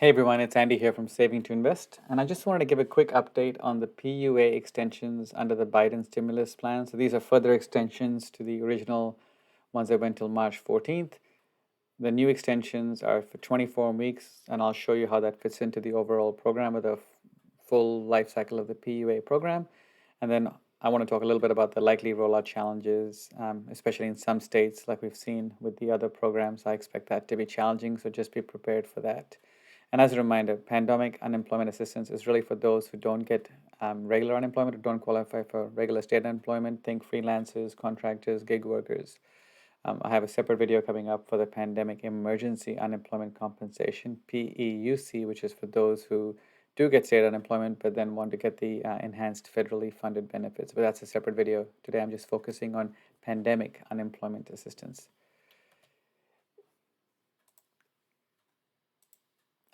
Hey everyone, it's Andy here from Saving to Invest, and I just wanted to give a quick update on the PUA extensions under the Biden stimulus plan. So these are further extensions to the original ones that went till March 14th. The new extensions are for 24 weeks, and I'll show you how that fits into the overall program with the full life cycle of the PUA program. And then I want to talk a little bit about the likely rollout challenges, especially in some states, like we've seen with the other programs. I expect that to be challenging, so just be prepared for that. And as a reminder, pandemic unemployment assistance is really for those who don't get regular unemployment or don't qualify for regular state unemployment. Think freelancers, contractors, gig workers. I have a separate video coming up for the pandemic emergency unemployment compensation, PEUC, which is for those who do get state unemployment but then want to get the enhanced federally funded benefits. But that's a separate video. Today I'm just focusing on pandemic unemployment assistance.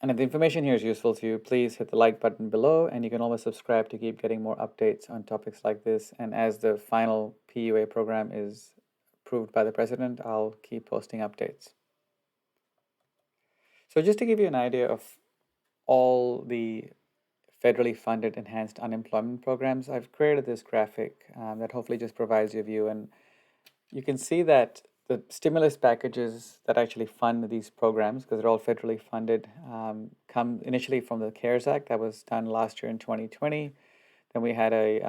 And if the information here is useful to you, please hit the like button below, and you can always subscribe to keep getting more updates on topics like this. And as the final PUA program is approved by the president, I'll keep posting updates. So just to give you an idea of all the federally funded enhanced unemployment programs, I've created this graphic that hopefully just provides you a view. And you can see that the stimulus packages that actually fund these programs, because they're all federally funded, come initially from the CARES Act that was done last year in 2020. Then we had a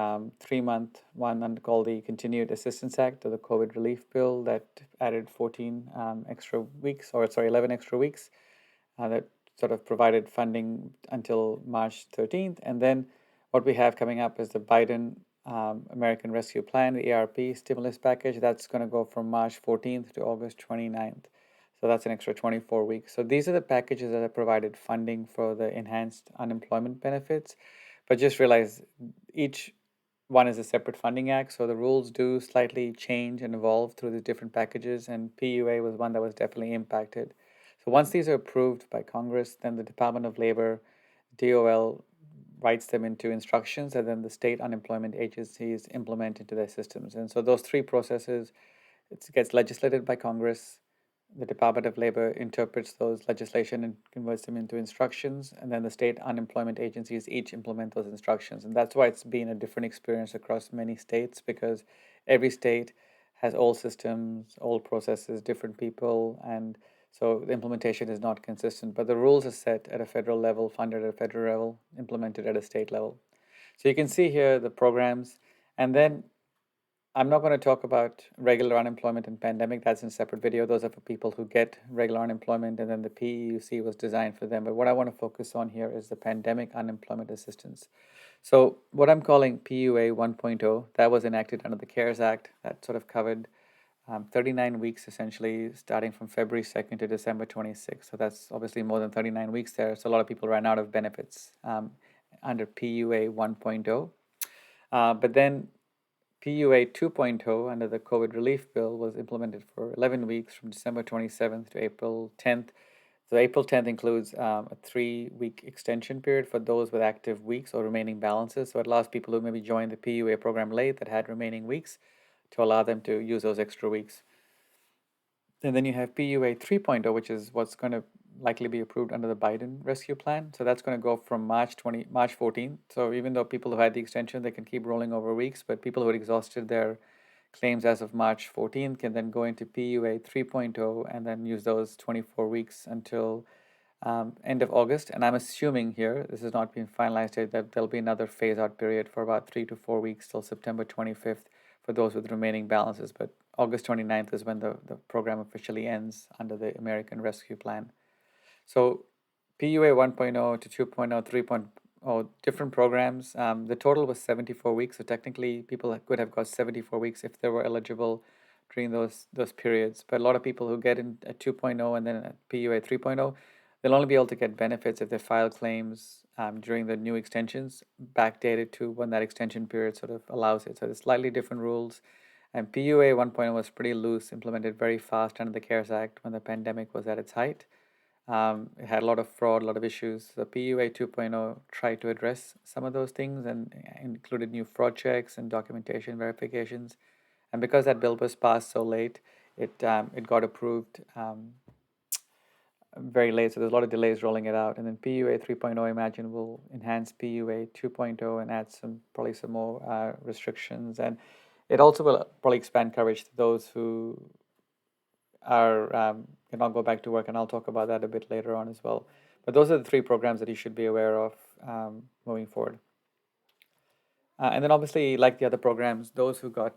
3-month one called the Continued Assistance Act, or the COVID Relief Bill, that added 14 extra weeks, or sorry, 11 extra weeks, that sort of provided funding until March 13th. And then what we have coming up is the Biden American Rescue Plan, the ARP stimulus package. That's going to go from March 14th to August 29th. So that's an extra 24 weeks. So these are the packages that have provided funding for the enhanced unemployment benefits. But just realize each one is a separate funding act. So the rules do slightly change and evolve through the different packages. And PUA was one that was definitely impacted. So once these are approved by Congress, then the Department of Labor, DOL, writes them into instructions, and then the state unemployment agencies implement into their systems. And so those three processes, it gets legislated by Congress. The Department of Labor interprets those legislation and converts them into instructions, and then the state unemployment agencies each implement those instructions. And that's why it's been a different experience across many states, because every state has old systems, old processes, different people, and so the implementation is not consistent. But the rules are set at a federal level, funded at a federal level, implemented at a state level. So you can see here the programs, and then I'm not going to talk about regular unemployment and pandemic. That's in a separate video. Those are for people who get regular unemployment, and then the PEUC was designed for them. But what I want to focus on here is the pandemic unemployment assistance. So what I'm calling PUA 1.0, that was enacted under the CARES Act. That sort of covered 39 weeks, essentially, starting from February 2nd to December 26th. So that's obviously more than 39 weeks there. So a lot of people ran out of benefits under PUA 1.0. But then PUA 2.0 under the COVID relief bill was implemented for 11 weeks from December 27th to April 10th. So April 10th includes a 3-week extension period for those with active weeks or remaining balances. So it allows people who maybe joined the PUA program late that had remaining weeks to allow them to use those extra weeks. And then you have PUA 3.0, which is what's going to likely be approved under the Biden rescue plan. So that's going to go from March 14th. So even though people who had the extension, they can keep rolling over weeks, but people who had exhausted their claims as of March 14th can then go into PUA 3.0 and then use those 24 weeks until end of August. And I'm assuming here, this has not been finalized yet, that there'll be another phase out period for about 3 to 4 weeks till September 25th for those with remaining balances. But August 29th is when the program officially ends under the American Rescue Plan. So PUA 1.0 to 2.0, 3.0, different programs. The total was 74 weeks. So technically, people could have got 74 weeks if they were eligible during those periods. But a lot of people who get in at 2.0 and then at PUA 3.0, they'll only be able to get benefits if they file claims during the new extensions, backdated to when that extension period sort of allows it. So there's slightly different rules. And PUA 1.0 was pretty loose, implemented very fast under the CARES Act when the pandemic was at its height. It had a lot of fraud, a lot of issues. The PUA 2.0 tried to address some of those things and included new fraud checks and documentation verifications. And because that bill was passed so late, it got approved very late, so there's a lot of delays rolling it out. And then PUA 3.0, I imagine, will enhance PUA 2.0 and add probably some more restrictions. And it also will probably expand coverage to those who cannot go back to work, and I'll talk about that a bit later on as well. But those are the three programs that you should be aware of moving forward. And then obviously, like the other programs, those who got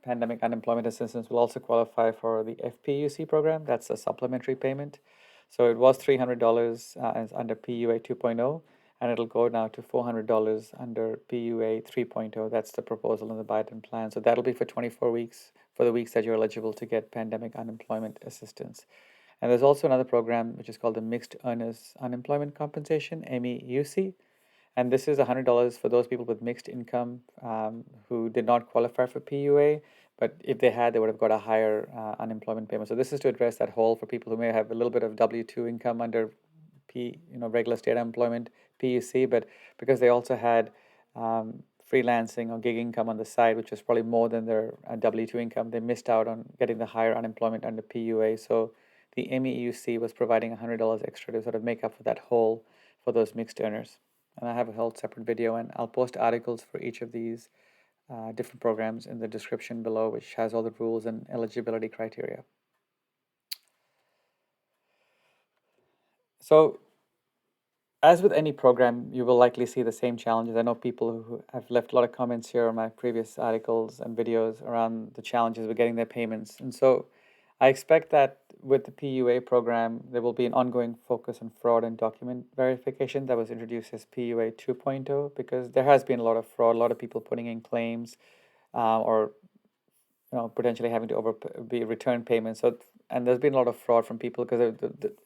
pandemic unemployment assistance will also qualify for the FPUC program. That's a supplementary payment. So it was $300 under PUA 2.0, and it'll go now to $400 under PUA 3.0. That's the proposal in the Biden plan. So that'll be for 24 weeks, for the weeks that you're eligible to get pandemic unemployment assistance. And there's also another program which is called the Mixed Earners Unemployment Compensation, MEUC. And this is $100 for those people with mixed income who did not qualify for PUA, but if they had, they would have got a higher unemployment payment. So this is to address that hole for people who may have a little bit of W-2 income under regular state employment, PUC, but because they also had freelancing or gig income on the side, which was probably more than their W-2 income, they missed out on getting the higher unemployment under PUA. So the MEUC was providing $100 extra to sort of make up for that hole for those mixed earners. And I have a whole separate video, and I'll post articles for each of these different programs in the description below, which has all the rules and eligibility criteria. So as with any program, you will likely see the same challenges. I know people who have left a lot of comments here on my previous articles and videos around the challenges with getting their payments. And so I expect that with the PUA program, there will be an ongoing focus on fraud and document verification that was introduced as PUA 2.0, because there has been a lot of fraud, a lot of people putting in claims or potentially having to be return payments. So, and there's been a lot of fraud from people because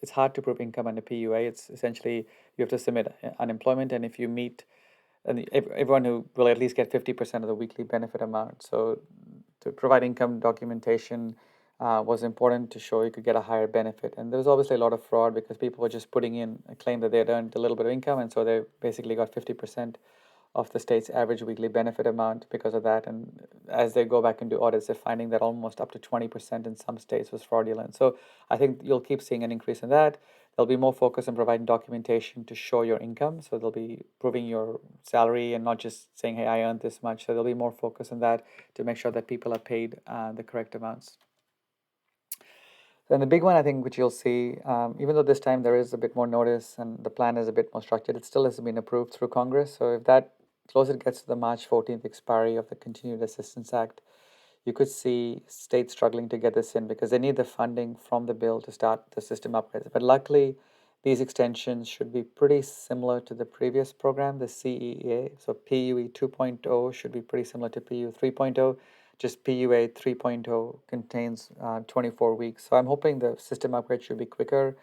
it's hard to prove income under PUA. It's essentially you have to submit unemployment, and if you meet, and everyone who will at least get 50% of the weekly benefit amount. So to provide income documentation was important to show you could get a higher benefit. And there was obviously a lot of fraud because people were just putting in a claim that they had earned a little bit of income, and so they basically got 50% of the state's average weekly benefit amount because of that. And as they go back and do audits, they're finding that almost up to 20% in some states was fraudulent. So I think you'll keep seeing an increase in that. There'll be more focus on providing documentation to show your income. So they'll be proving your salary and not just saying, hey, I earned this much. So there'll be more focus on that to make sure that people are paid the correct amounts. Then the big one, I think, which you'll see, even though this time there is a bit more notice and the plan is a bit more structured, it still hasn't been approved through Congress. So if that closer it gets to the March 14th expiry of the Continued Assistance Act, you could see states struggling to get this in because they need the funding from the bill to start the system upgrades. But luckily, these extensions should be pretty similar to the previous program, the CEA. So PUE 2.0 should be pretty similar to PUE 3.0. Just PUA 3.0 contains 24 weeks. So I'm hoping the system upgrade should be quicker.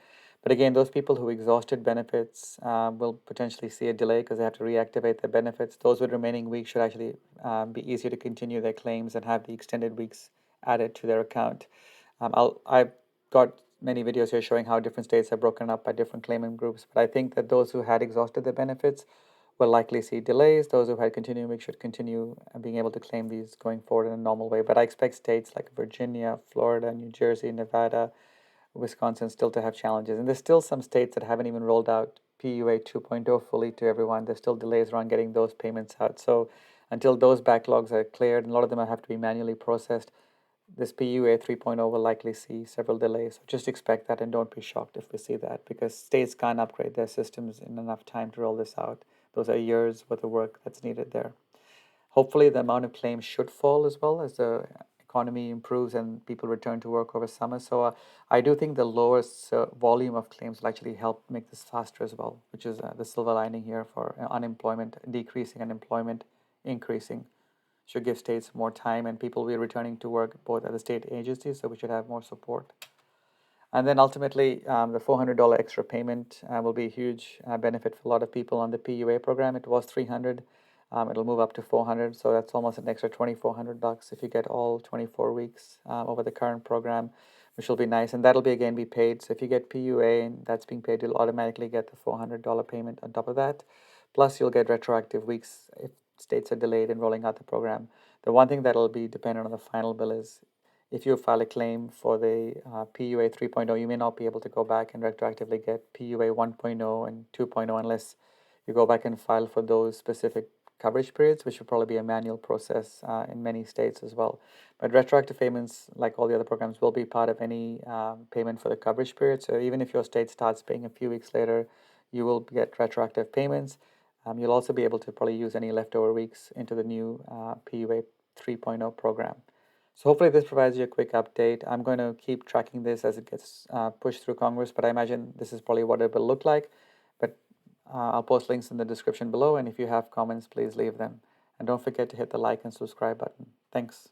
But again, those people who exhausted benefits will potentially see a delay because they have to reactivate their benefits. Those with remaining weeks should actually be easier to continue their claims and have the extended weeks added to their account. I've got many videos here showing how different states are broken up by different claimant groups, but I think that those who had exhausted their benefits will likely see delays. Those who had continuing weeks should continue being able to claim these going forward in a normal way. But I expect states like Virginia, Florida, New Jersey, Nevada, Wisconsin still to have challenges. And there's still some states that haven't even rolled out PUA 2.0 fully to everyone. There's still delays around getting those payments out. So until those backlogs are cleared, and a lot of them have to be manually processed, this PUA 3.0 will likely see several delays. So just expect that and don't be shocked if we see that because states can't upgrade their systems in enough time to roll this out. Those are years worth of work that's needed there. Hopefully the amount of claims should fall as well as the economy improves and people return to work over summer. So I do think the lower volume of claims will actually help make this faster as well, which is the silver lining here for unemployment, decreasing unemployment, increasing. Should give states more time and people will be returning to work both at the state agencies, so we should have more support. And then ultimately, the $400 extra payment will be a huge benefit for a lot of people on the PUA program. It was $300. It'll move up to $400, so that's almost an extra $2,400 if you get all 24 weeks over the current program, which will be nice. And that'll be paid. So if you get PUA and that's being paid, you'll automatically get the $400 payment on top of that. Plus, you'll get retroactive weeks if states are delayed in rolling out the program. The one thing that'll be dependent on the final bill is if you file a claim for the PUA 3.0, you may not be able to go back and retroactively get PUA 1.0 and 2.0 unless you go back and file for those specific coverage periods, which would probably be a manual process in many states as well. But retroactive payments, like all the other programs, will be part of any payment for the coverage period. So even if your state starts paying a few weeks later, you will get retroactive payments. You'll also be able to probably use any leftover weeks into the new PUA 3.0 program. So hopefully this provides you a quick update. I'm going to keep tracking this as it gets pushed through Congress, but I imagine this is probably what it will look like. But I'll post links in the description below, and if you have comments, please leave them. And don't forget to hit the like and subscribe button. Thanks.